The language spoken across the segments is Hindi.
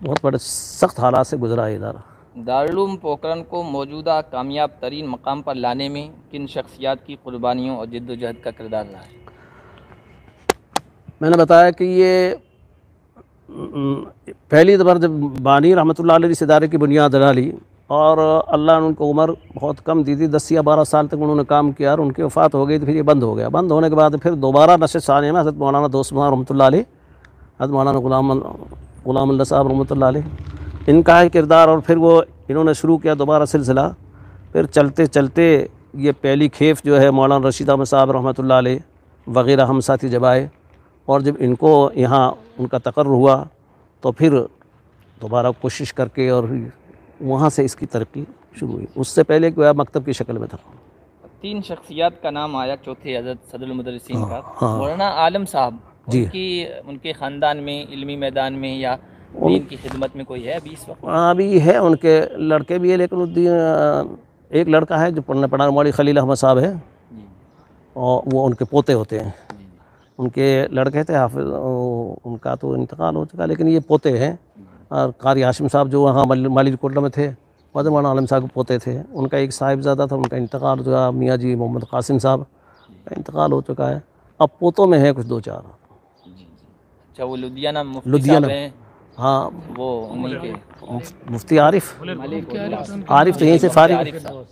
बहुत बड़े सख्त हालात से गुजरा है इदारा। दारुल पोखरण को मौजूदा कामयाब तरीन मकाम पर लाने में किन शख्सियात की कुर्बानियों और जद्दोजहद का किरदार रहा है? मैंने बताया कि ये पहली बार जब बानी रहमतुल्लाह अलैह इस इदारे की बुनियाद डाली और अल्लाह ने उनको उम्र बहुत कम दी थी, 10 या 12 साल तक उन्होंने काम किया और उनकी वफ़ात हो गई तो फिर ये बंद हो गया। बंद होने के बाद फिर दोबारा नशस्त सानिया में हज़रत मौलाना दोस्त रहमतुल्लाह अलैह, हज़रत मौलाना ग़ुलाम अल्लाह साहब रहमतुल्लाह अलैह, इनका है किरदार। और फिर वो इन्होंने शुरू किया दोबारा सिलसिला। फिर चलते चलते ये पहली खेफ जो है मौलाना रशीद अहमद साहब रहमतुल्लाह अलैह वग़ैरह हम साथी जब आए और जब इनको यहाँ उनका तकर्रुर हुआ तो फिर दोबारा कोशिश करके और वहाँ से इसकी तरक्की शुरू हुई। उससे पहले कोई मकतब की शक्ल में था। 3 शख्सियात का नाम आया, चौथे हज़रत सदरुल मुदर्रिसीन का हाँ। मौलाना आलम साहब, जी। उनके ख़ानदान में इल्मी मैदान में या दीन की खिदमत में कोई है अभी इस वक्त? अभी है, उनके लड़के भी है, लेकिन एक लड़का है जो पढ़ा मौलवी खलील अहमद साहब है और वो उनके पोते होते हैं। उनके लड़के थे हाफिज, उनका तो इंतकाल हो चुका, लेकिन ये पोते हैं। और कारी हाशिम साहब जो वहाँ माली कोटला में थे, वह मौलाना आलम साहब के पोते थे। उनका एक साहिबजादा था, उनका इंतकाल हो चुका, मियाँ जी मोहम्मद कासिम साहब का इंतकाल हो चुका है। अब पोतों में है कुछ 2-4। अच्छा, वो लुधियाना मुफ्ती साहब हैं? हाँ, वो उन्हीं के मुफ्ती आरिफ तो यहीं से फारिग,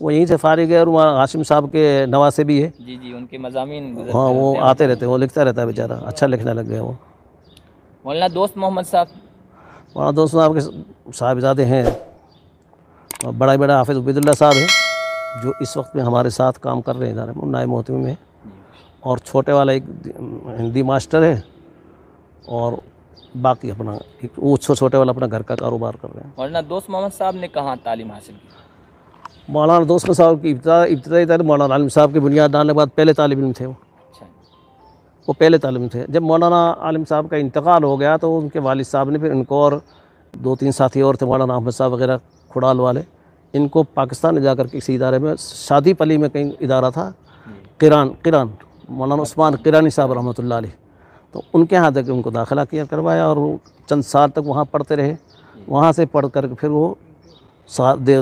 वो यहीं से फारिग है। और वहाँ हाशिम साहब के नवासे भी है। जी, उनके मज़ामीन गुज़रते हाँ, वो हैं। आते रहते हैं, वो लिखता रहता है बेचारा, अच्छा लिखने लग गया वो। मौलाना दोस्त मोहम्मद साहब, वहाँ दोस्त साहब के साहिबजादे हैं और बड़ा हाफिज़ उबैदुल्लाह साहब है जो इस वक्त में हमारे साथ काम कर रहे हैं इदारे में, नायब मोहतमी में। और छोटे वाला एक हिंदी मास्टर है और बाकी अपना एक वो छोटे वाला अपना घर का कारोबार कर रहे हैं। मौलाना दोस्त मोहम्मद साहब ने कहाँ तालीम हासिल की? मौलाना दोस्त साहब की इब्तदाई तालीम मौलाना आलिम साहब की बुनियाद डालने के बाद पहले तालिब इल्म थे वो पहले तालिम थे। जब मौलाना आलिम साहब का इंतकाल हो गया तो उनके वालिद साहब ने फिर इनको और 2-3 साथी और थे, मौलाना अहमद साहब वगैरह खुड़ाल वाले, इनको पाकिस्तान ले जाकर किसी इदारे में, शादी पली में कहीं इदारा था, किरान मौलाना उस्मान किरानी साहब रहमतुल्लाह अलैह, तो उनके यहाँ तक उनको दाखिला किया करवाया और चंद साल तक वहाँ पढ़ते रहे। वहाँ से पढ़ कर फिर वो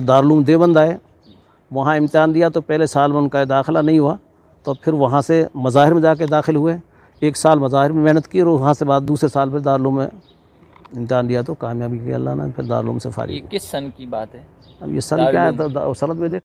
दारुल देवबंद आए, वहाँ इम्तिहान दिया तो पहले साल में उनका दाखिला नहीं हुआ, तो फिर वहाँ से मज़ाहिर में जाके दाखिल हुए। 1 साल मज़ाहिर में मेहनत की और वहाँ से बाद दूसरे साल फिर दारुल में इम्तिहान दिया तो कामयाबी की अल्लाह ने, फिर दारुल से फारिग। ये किस सन की बात है? अब ये सन क्या है, सनद में देख